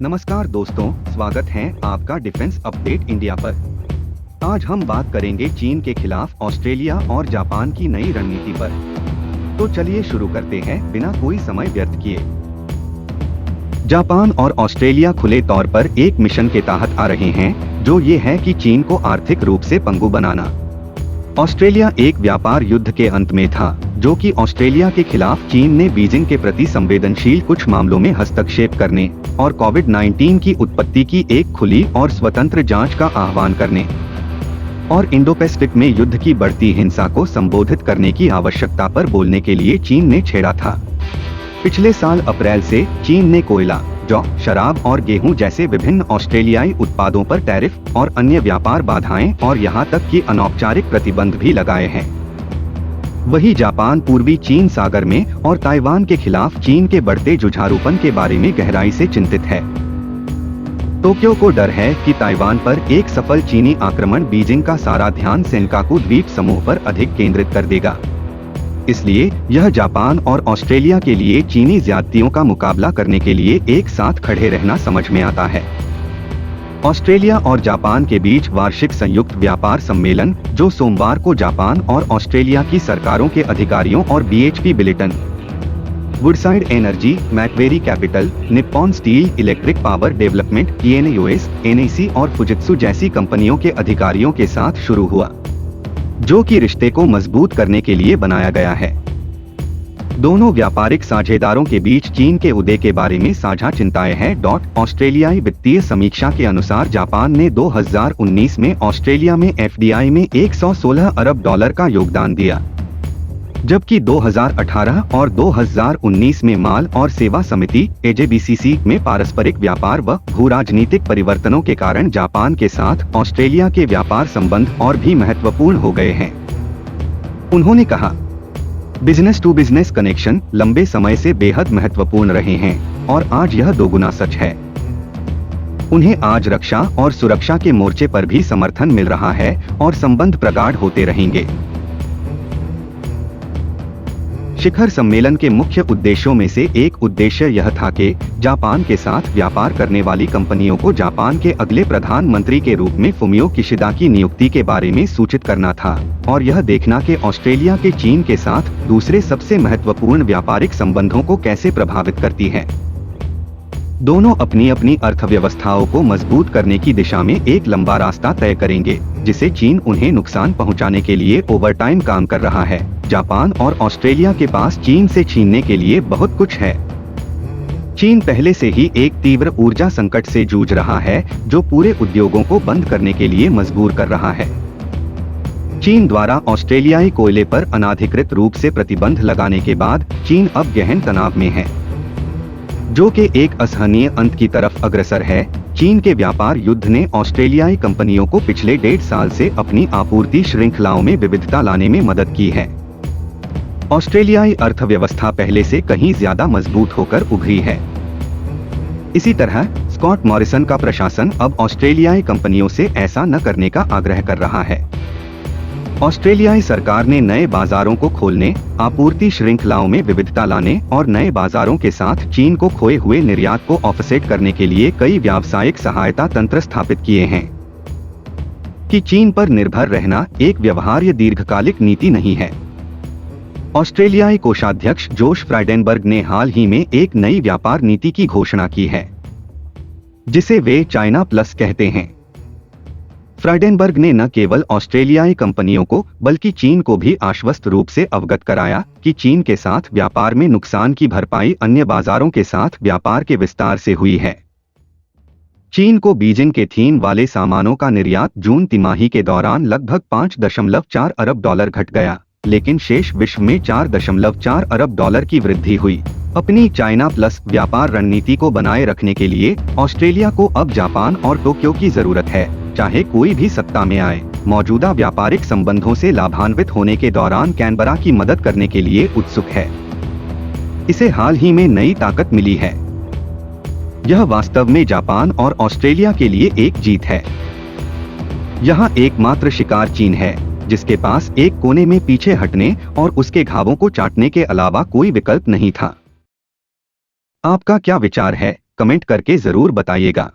नमस्कार दोस्तों, स्वागत है आपका डिफेंस अपडेट इंडिया पर। आज हम बात करेंगे चीन के खिलाफ ऑस्ट्रेलिया और जापान की नई रणनीति पर। तो चलिए शुरू करते हैं बिना कोई समय व्यर्थ किए। जापान और ऑस्ट्रेलिया खुले तौर पर एक मिशन के तहत आ रहे हैं, जो ये है कि चीन को आर्थिक रूप से पंगु बनाना। ऑस्ट्रेलिया एक व्यापार युद्ध के अंत में था, जो कि ऑस्ट्रेलिया के खिलाफ चीन ने बीजिंग के प्रति संवेदनशील कुछ मामलों में हस्तक्षेप करने और कोविड-19 की उत्पत्ति की एक खुली और स्वतंत्र जांच का आह्वान करने और इंडो पैसिफिक में युद्ध की बढ़ती हिंसा को संबोधित करने की आवश्यकता पर बोलने के लिए चीन ने छेड़ा था। पिछले साल अप्रैल से चीन ने कोयला, जौ, शराब और गेहूं जैसे विभिन्न ऑस्ट्रेलियाई उत्पादों पर टैरिफ और अन्य व्यापार बाधाएं और यहां तक कि अनौपचारिक प्रतिबंध भी लगाए हैं। वहीं जापान पूर्वी चीन सागर में और ताइवान के खिलाफ चीन के बढ़ते जुझारूपन के बारे में गहराई से चिंतित है। टोक्यो को डर है कि ताइवान पर एक सफल चीनी आक्रमण बीजिंग का सारा ध्यान सेनकाकू द्वीप समूह पर अधिक केंद्रित कर देगा। इसलिए यह जापान और ऑस्ट्रेलिया के लिए चीनी ज्यादतियों का मुकाबला करने के लिए एक साथ खड़े रहना समझ में आता है। ऑस्ट्रेलिया और जापान के बीच वार्षिक संयुक्त व्यापार सम्मेलन, जो सोमवार को जापान और ऑस्ट्रेलिया की सरकारों के अधिकारियों और BHP Billiton, Woodside energy, Macquarie capital, Nippon steel electric power development, TNUS, NEC और फुजित्सु जैसी कंपनियों के अधिकारियों के साथ शुरू हुआ, जो कि रिश्ते को मजबूत करने के लिए बनाया गया है। दोनों व्यापारिक साझेदारों के बीच चीन के उदय के बारे में साझा चिंताएं हैं। ऑस्ट्रेलियाई वित्तीय समीक्षा के अनुसार जापान ने 2019 में ऑस्ट्रेलिया में FDI में $116 अरब का योगदान दिया, जबकि 2018 और 2019 में माल और सेवा समिति AJBCC में पारस्परिक व्यापार व भू-राजनीतिक परिवर्तनों के कारण जापान के साथ ऑस्ट्रेलिया के व्यापार संबंध और भी महत्वपूर्ण हो गए हैं। उन्होंने कहा, बिजनेस टू बिजनेस कनेक्शन लंबे समय से बेहद महत्वपूर्ण रहे हैं और आज यह दोगुना सच है। उन्हें आज रक्षा और सुरक्षा के मोर्चे पर भी समर्थन मिल रहा है और संबंध प्रगाढ़ होते रहेंगे। शिखर सम्मेलन के मुख्य उद्देश्यों में से एक उद्देश्य यह था कि जापान के साथ व्यापार करने वाली कंपनियों को जापान के अगले प्रधानमंत्री के रूप में फुमियो किशिदा की नियुक्ति के बारे में सूचित करना था और यह देखना कि ऑस्ट्रेलिया के चीन के साथ दूसरे सबसे महत्वपूर्ण व्यापारिक संबंधों को कैसे प्रभावित करती है। दोनों अपनी अपनी अर्थव्यवस्थाओं को मजबूत करने की दिशा में एक लंबा रास्ता तय करेंगे, जिसे चीन उन्हें नुकसान पहुंचाने के लिए ओवरटाइम काम कर रहा है। जापान और ऑस्ट्रेलिया के पास चीन से छीनने के लिए बहुत कुछ है। चीन पहले से ही एक तीव्र ऊर्जा संकट से जूझ रहा है, जो पूरे उद्योगों को बंद करने के लिए मजबूर कर रहा है। चीन द्वारा ऑस्ट्रेलियाई कोयले पर अनाधिकृत रूप से प्रतिबंध लगाने के बाद चीन अब गहन तनाव में है, जो कि एक असहनीय अंत की तरफ अग्रसर है। चीन के व्यापार युद्ध ने ऑस्ट्रेलियाई कंपनियों को पिछले 1.5 साल से अपनी आपूर्ति श्रृंखलाओं में विविधता लाने में मदद की है। ऑस्ट्रेलियाई अर्थव्यवस्था पहले से कहीं ज्यादा मजबूत होकर उभरी है। इसी तरह स्कॉट मॉरिसन का प्रशासन अब ऑस्ट्रेलियाई कंपनियों से ऐसा न करने का आग्रह कर रहा है। ऑस्ट्रेलियाई सरकार ने नए बाजारों को खोलने, आपूर्ति श्रृंखलाओं में विविधता लाने और नए बाजारों के साथ चीन को खोए हुए निर्यात को ऑफसेट करने के लिए कई व्यावसायिक सहायता तंत्र स्थापित किए हैं। कि चीन पर निर्भर रहना एक व्यवहार्य दीर्घकालिक नीति नहीं है। ऑस्ट्रेलियाई कोषाध्यक्ष जोश फ्राइडेनबर्ग ने हाल ही में एक नई व्यापार नीति की घोषणा की है, जिसे वे चाइना प्लस कहते हैं। फ्राइडेनबर्ग ने न केवल ऑस्ट्रेलियाई कंपनियों को बल्कि चीन को भी आश्वस्त रूप से अवगत कराया कि चीन के साथ व्यापार में नुकसान की भरपाई अन्य बाजारों के साथ व्यापार के विस्तार से हुई है। चीन को बीजिंग के थीम वाले सामानों का निर्यात जून तिमाही के दौरान लगभग $5.4 अरब घट गया, लेकिन शेष विश्व में $4.4 अरब की वृद्धि हुई। अपनी चाइना प्लस व्यापार रणनीति को बनाए रखने के लिए ऑस्ट्रेलिया को अब जापान और टोक्यो की जरूरत है, चाहे कोई भी सत्ता में आए। मौजूदा व्यापारिक संबंधों से लाभान्वित होने के दौरान कैनबरा की मदद करने के लिए उत्सुक है। इसे हाल ही में नई ताकत मिली है। यह वास्तव में जापान और ऑस्ट्रेलिया के लिए एक जीत है। यहाँ एकमात्र शिकार चीन है, जिसके पास एक कोने में पीछे हटने और उसके घावों को चाटने के अलावा कोई विकल्प नहीं था। आपका क्या विचार है? कमेंट करके जरूर बताइएगा।